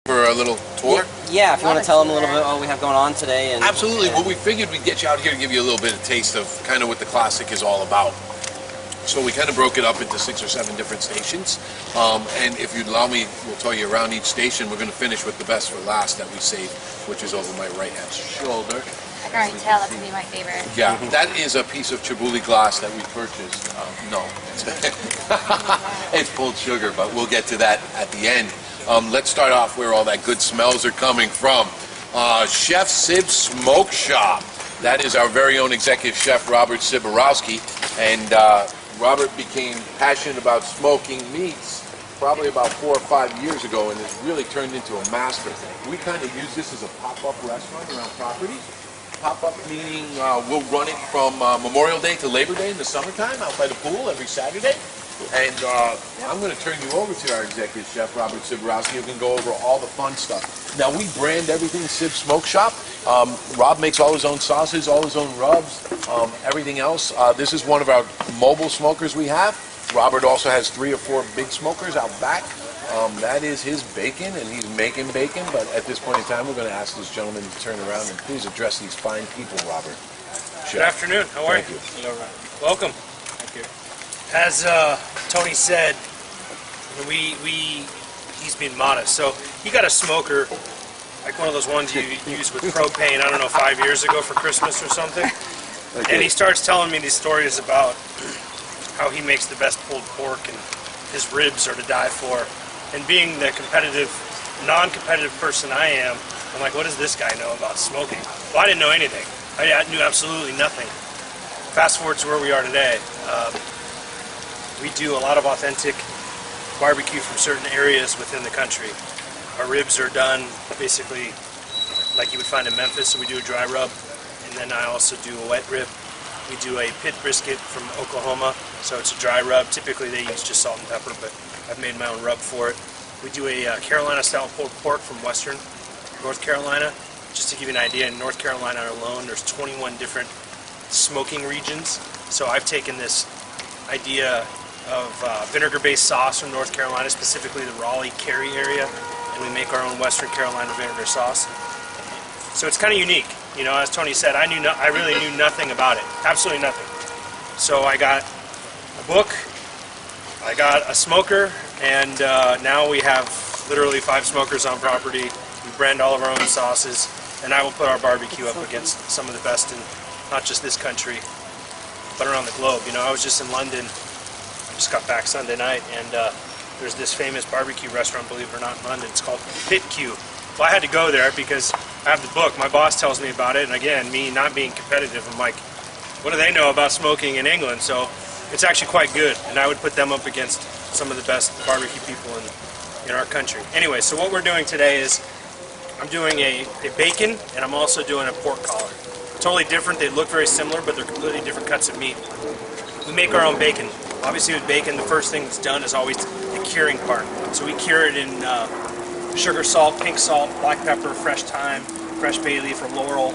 For a little tour? Yeah, if you want to tell them a little bit what we have going on today. And absolutely. Well, we figured we'd get you out here to give you a little bit of taste of kind of what the classic is all about. So we kind of broke it up into 6 or 7 different stations. And if you'd allow me, we'll tell you around each station. We're going to finish with the best for last that we saved, which is over my right-hand shoulder. I can already tell that's going to be my favorite. Yeah, that is a piece of Chibouly glass that we purchased. No, it's pulled sugar, but we'll get to that at the end. Let's start off where all that good smells are coming from. Chef Sib's Smoke Shop. That is our very own executive chef, Robert Ciborowski. And Robert became passionate about smoking meats probably about 4 or 5 years ago and has really turned into a master. We kind of use this as a pop-up restaurant around property. Pop-up meaning we'll run it from Memorial Day to Labor Day in the summertime out by the pool every Saturday. And I'm going to turn you over to our executive chef, Robert Ciborowski, who can go over all the fun stuff. Now, we brand everything Sib Smoke Shop. Rob makes all his own sauces, all his own rubs, everything else. This is one of our mobile smokers we have. Robert also has 3 or 4 big smokers out back. That is his bacon, and he's making bacon. But at this point in time, we're going to ask this gentleman to turn around and please address these fine people, Robert. Chef. Good afternoon. How are you? Thank you. Welcome. Thank you. As Tony said, he's being modest. So he got a smoker, like one of those ones you use with propane, I don't know, 5 years ago for Christmas or something. Okay. And he starts telling me these stories about how he makes the best pulled pork and his ribs are to die for. And being the competitive, non-competitive person I am, I'm like, what does this guy know about smoking? Well, I didn't know anything. I knew absolutely nothing. Fast forward to where we are today. We do a lot of authentic barbecue from certain areas within the country. Our ribs are done basically like you would find in Memphis, so we do a dry rub, and then I also do a wet rib. We do a pit brisket from Oklahoma, so it's a dry rub. Typically they use just salt and pepper, but I've made my own rub for it. We do a Carolina-style pulled pork from Western North Carolina. Just to give you an idea, in North Carolina alone, there's 21 different smoking regions. So I've taken this idea of vinegar-based sauce from North Carolina, specifically the Raleigh-Cary area, and we make our own Western Carolina vinegar sauce. So it's kind of unique. You know, as Tony said, I really knew nothing about it, absolutely nothing. So I got a book, I got a smoker, and now we have literally 5 smokers on property. We brand all of our own sauces, and I will put our barbecue up against some of the best in not just this country, but around the globe. You know, I was just in London. Just got back Sunday night, and there's this famous barbecue restaurant, believe it or not, in London. It's called Pit Q. Well, I had to go there because I have the book. My boss tells me about it, and again, me not being competitive, I'm like, what do they know about smoking in England? So it's actually quite good, and I would put them up against some of the best barbecue people in our country. Anyway, so what we're doing today is I'm doing a bacon, and I'm also doing a pork collar. Totally different. They look very similar, but they're completely different cuts of meat. We make our own bacon. Obviously with bacon, the first thing that's done is always the curing part. So we cure it in sugar, salt, pink salt, black pepper, fresh thyme, fresh bay leaf or laurel,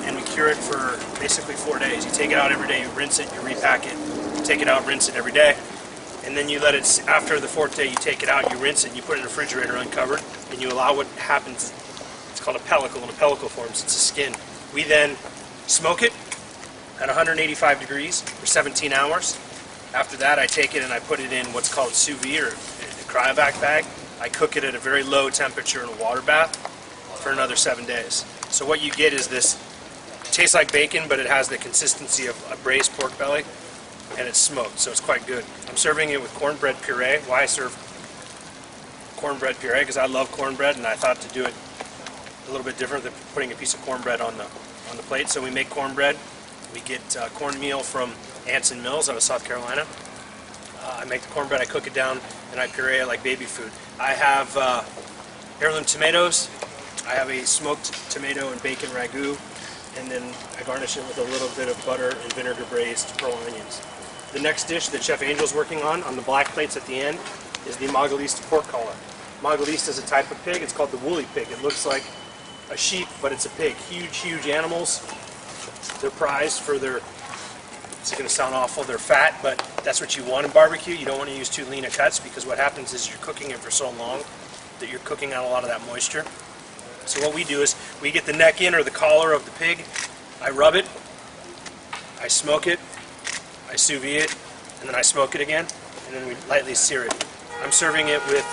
and we cure it for basically 4 days. You take it out every day, you rinse it, you repack it, you take it out, rinse it every day, and then you let it, after the 4th day, you take it out, you rinse it, and you put it in the refrigerator uncovered, and you allow what happens. It's called a pellicle. When a pellicle forms, it's a skin. We then smoke it at 185 degrees for 17 hours. After that, I take it and I put it in what's called sous vide or a cryovac bag. I cook it at a very low temperature in a water bath for another 7 days. So what you get is this, it tastes like bacon, but it has the consistency of a braised pork belly, and it's smoked, so it's quite good. I'm serving it with cornbread puree. Why I serve cornbread puree? Because I love cornbread, and I thought to do it a little bit different than putting a piece of cornbread on the plate. So we make cornbread. We get cornmeal from Anson Mills out of South Carolina. I make the cornbread, I cook it down, and I puree it like baby food. I have heirloom tomatoes. I have a smoked tomato and bacon ragu, and then I garnish it with a little bit of butter and vinegar braised pearl onions. The next dish that Chef Angel's working on the black plates at the end, is the Magalista pork collar. Magalista is a type of pig. It's called the woolly pig. It looks like a sheep, but it's a pig. Huge, huge animals. They're prized for their, it's going to sound awful, they're fat, but that's what you want in barbecue. You don't want to use too lean of cuts, because what happens is you're cooking it for so long, that you're cooking out a lot of that moisture. So what we do is we get the neck in or the collar of the pig, I rub it, I smoke it, I sous vide it, and then I smoke it again, and then we lightly sear it. I'm serving it with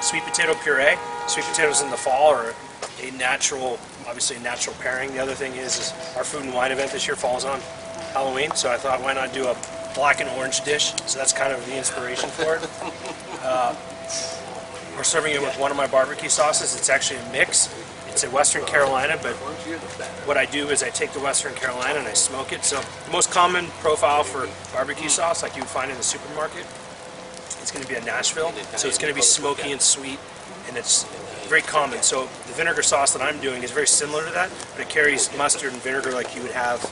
sweet potato puree. Sweet potatoes in the fall are a natural, obviously a natural pairing. The other thing is our food and wine event this year falls on Halloween, so I thought why not do a black and orange dish? So that's kind of the inspiration for it. We're serving it with one of my barbecue sauces. It's actually a mix. It's a Western Carolina, but what I do is I take the Western Carolina and I smoke it. So the most common profile for barbecue sauce, like you would find in the supermarket, it's going to be a Nashville. So it's going to be smoky and sweet, and it's very common. So the vinegar sauce that I'm doing is very similar to that, but it carries mustard and vinegar like you would have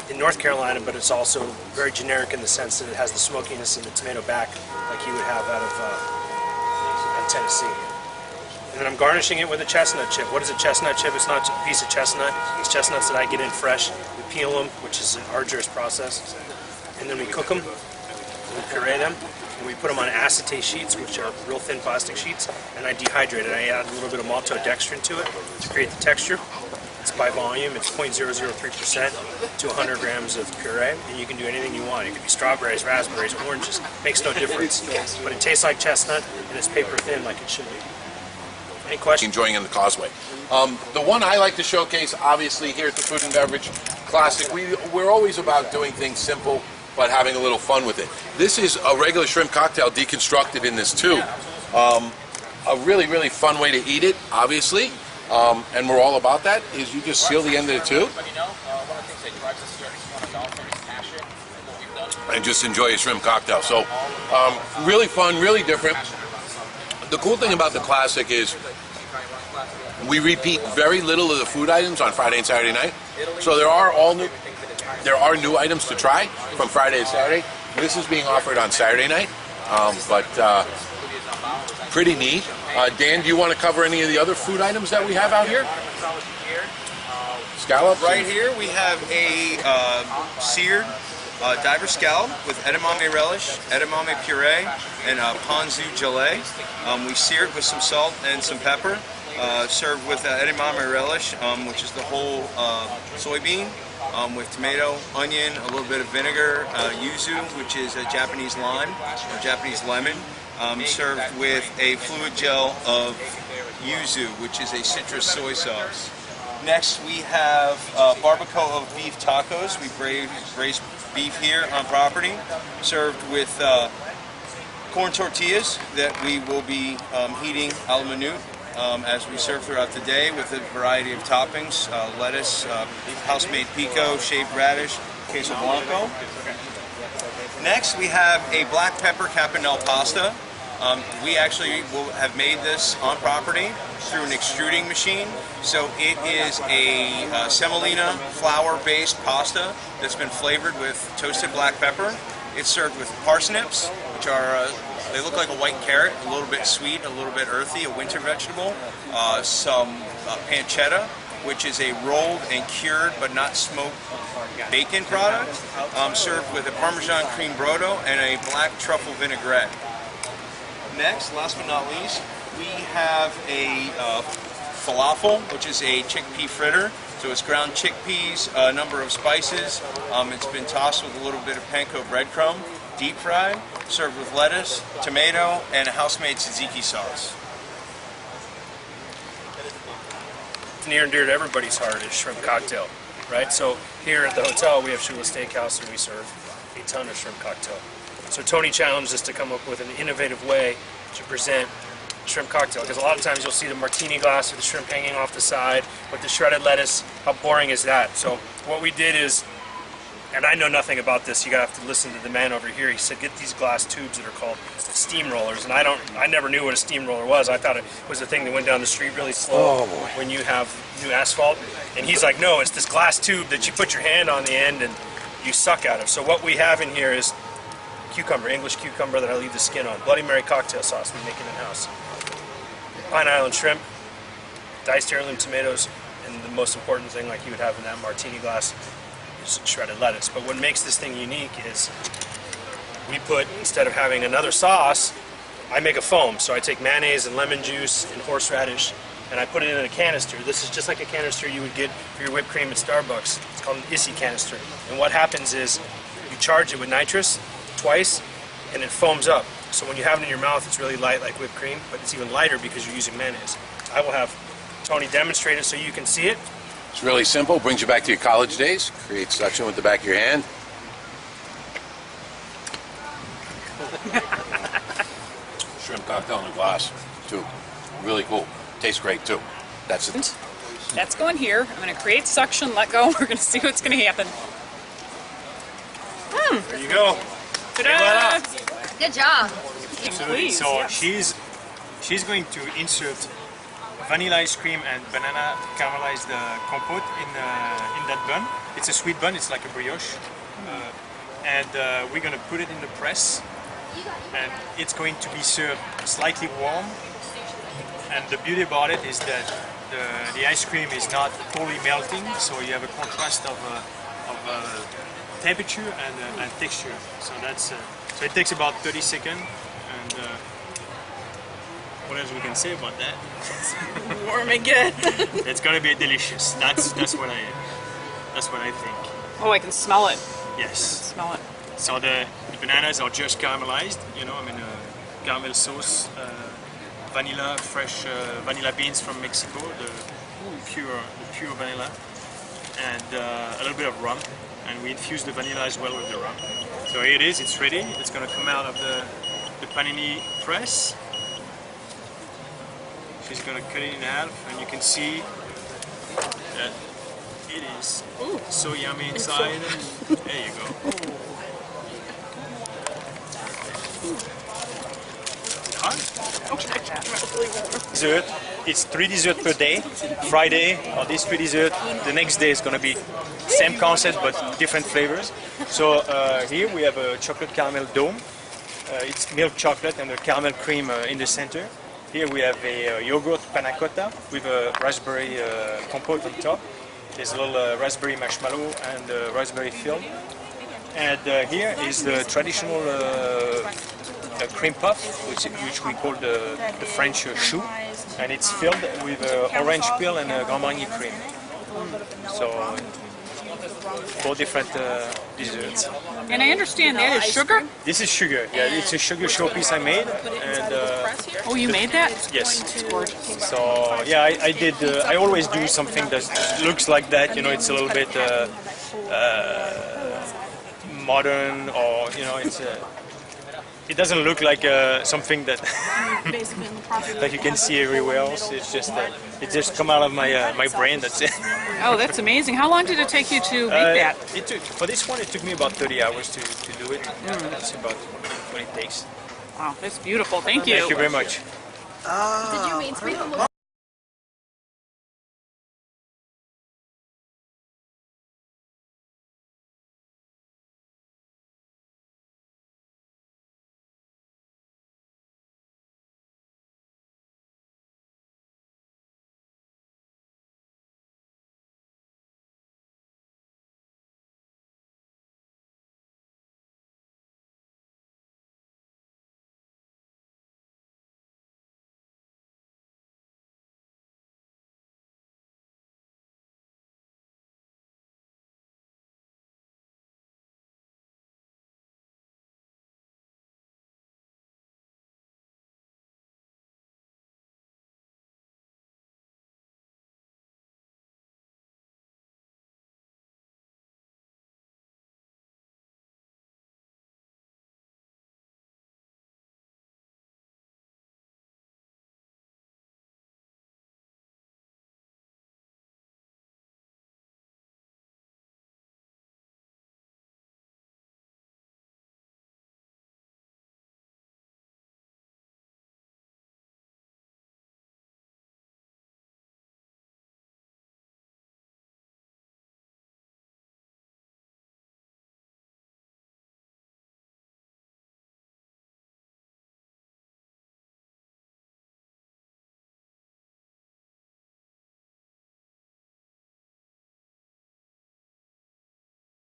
in North Carolina, but it's also very generic in the sense that it has the smokiness and the tomato back like you would have out of Tennessee. And then I'm garnishing it with a chestnut chip. What is a chestnut chip? It's not a piece of chestnut. It's chestnuts that I get in fresh. We peel them, which is an arduous process. And then we cook them, we puree them, and we put them on acetate sheets, which are real thin plastic sheets, and I dehydrate it. I add a little bit of maltodextrin to it to create the texture. It's by volume. It's 0.003% to 100 grams of puree, and you can do anything you want. It could be strawberries, raspberries, oranges. Makes no difference. But it tastes like chestnut, and it's paper thin like it should be. Any questions? Enjoying in the Causeway. The one I like to showcase, obviously, here at the Food and Beverage Classic, we're always about doing things simple, but having a little fun with it. This is a regular shrimp cocktail deconstructed in this tube. A really, really fun way to eat it, obviously. And we're all about that, is you just seal the end of the tube and just enjoy a shrimp cocktail. So really fun, really different. The cool thing about the Classic is we repeat very little of the food items on Friday and Saturday night. So there are new items to try from Friday to Saturday. This is being offered on Saturday night, but pretty neat. Dan, do you want to cover any of the other food items that we have out here? Scallops? Right here we have a seared diver scallop with edamame relish, edamame puree, and ponzu gelée. We sear it with some salt and some pepper. Served with edamame relish, which is the whole soybean, with tomato, onion, a little bit of vinegar, yuzu, which is a Japanese lime or Japanese lemon. Served with a fluid gel of yuzu, which is a citrus soy sauce. Next we have barbacoa of beef tacos. We braise beef here on property, served with corn tortillas that we will be heating a la minute as we serve throughout the day with a variety of toppings, lettuce, house-made pico, shaved radish, queso blanco. Next we have a black pepper campanelle pasta. We actually will have made this on property through an extruding machine. So it is a semolina flour-based pasta that's been flavored with toasted black pepper. It's served with parsnips, which are, they look like a white carrot, a little bit sweet, a little bit earthy, a winter vegetable. Some pancetta, which is a rolled and cured but not smoked bacon product, served with a Parmesan cream brodo and a black truffle vinaigrette. Next, last but not least, we have a falafel, which is a chickpea fritter. So it's ground chickpeas, a number of spices. It's been tossed with a little bit of panko breadcrumb, deep fried, served with lettuce, tomato, and a house-made tzatziki sauce. Near and dear to everybody's heart is shrimp cocktail, right? So here at the hotel we have Shula Steakhouse and we serve a ton of shrimp cocktail. So Tony challenged us to come up with an innovative way to present shrimp cocktail, because a lot of times you'll see the martini glass with the shrimp hanging off the side with the shredded lettuce. How boring is that? So what we did is, and I know nothing about this, you gotta have to listen to the man over here. He said get these glass tubes that are called steamrollers, and I never knew what a steamroller was. I thought it was a thing that went down the street really slow when you have new asphalt. And he's like, no, it's this glass tube that you put your hand on the end and you suck out of. So what we have in here is cucumber, English cucumber that I leave the skin on. Bloody Mary cocktail sauce we make it in-house. Pine Island shrimp, diced heirloom tomatoes, and the most important thing, like you would have in that martini glass, is shredded lettuce. But what makes this thing unique is we put, instead of having another sauce, I make a foam. So I take mayonnaise and lemon juice and horseradish, and I put it in a canister. This is just like a canister you would get for your whipped cream at Starbucks. It's called an ISI canister. And what happens is you charge it with nitrous twice, and it foams up. So when you have it in your mouth, it's really light like whipped cream, but it's even lighter because you're using mayonnaise. I will have Tony demonstrate it so you can see it. It's really simple. Brings you back to your college days. Create suction with the back of your hand. Shrimp cocktail in a glass, too. Really cool. Tastes great, too. That's it. That's going here. I'm going to create suction, let go. We're going to see what's going to happen. There you go. Ta-da! Good job. Please, So yes. she's going to insert vanilla ice cream and banana caramelized compote in that bun. It's a sweet bun. It's like a brioche, and we're going to put it in the press, and it's going to be served slightly warm. And the beauty about it is that the ice cream is not fully melting, so you have a contrast of temperature and texture. So that's so it takes about 30 seconds. And what else we can say about that? Warm and good. It's gonna be delicious. That's what I think. Oh, I can smell it. Yes. Smell it. So the bananas are just caramelized. You know, I mean, caramel sauce, vanilla, fresh vanilla beans from Mexico, the pure vanilla, and a little bit of rum. And we infuse the vanilla as well with the rum. So here it is. It's ready. It's gonna come out of the panini press. She's gonna cut it in half, and you can see that it is so yummy inside. There you go. Dessert. It's 3 desserts per day. Friday are these 3 desserts. The next day is gonna be same concept but different flavors. So here we have a chocolate caramel dome. It's milk chocolate and a caramel cream in the center. Here we have a yogurt panna cotta with a raspberry compote on top. There's a little raspberry marshmallow and raspberry film. And here is the traditional cream puff, which we call the French choux. And it's filled with orange peel and Grand Marnier cream. So 4 different desserts. And I understand that is sugar? This is sugar. Yeah, it's a sugar showpiece I made. And Oh, you made that? yes. It's gorgeous. So yeah, I did. I always do something that looks like that. You know, it's a little bit modern, or you know, it's. It doesn't look like something that that you can see everywhere else. It's just it just come out of my brain. That's it. Oh, that's amazing. How long did it take you to make that? For this one, it took me about 30 hours to do it. That's about what it takes. Wow, that's beautiful. Thank you. Thank you very much. Did you mean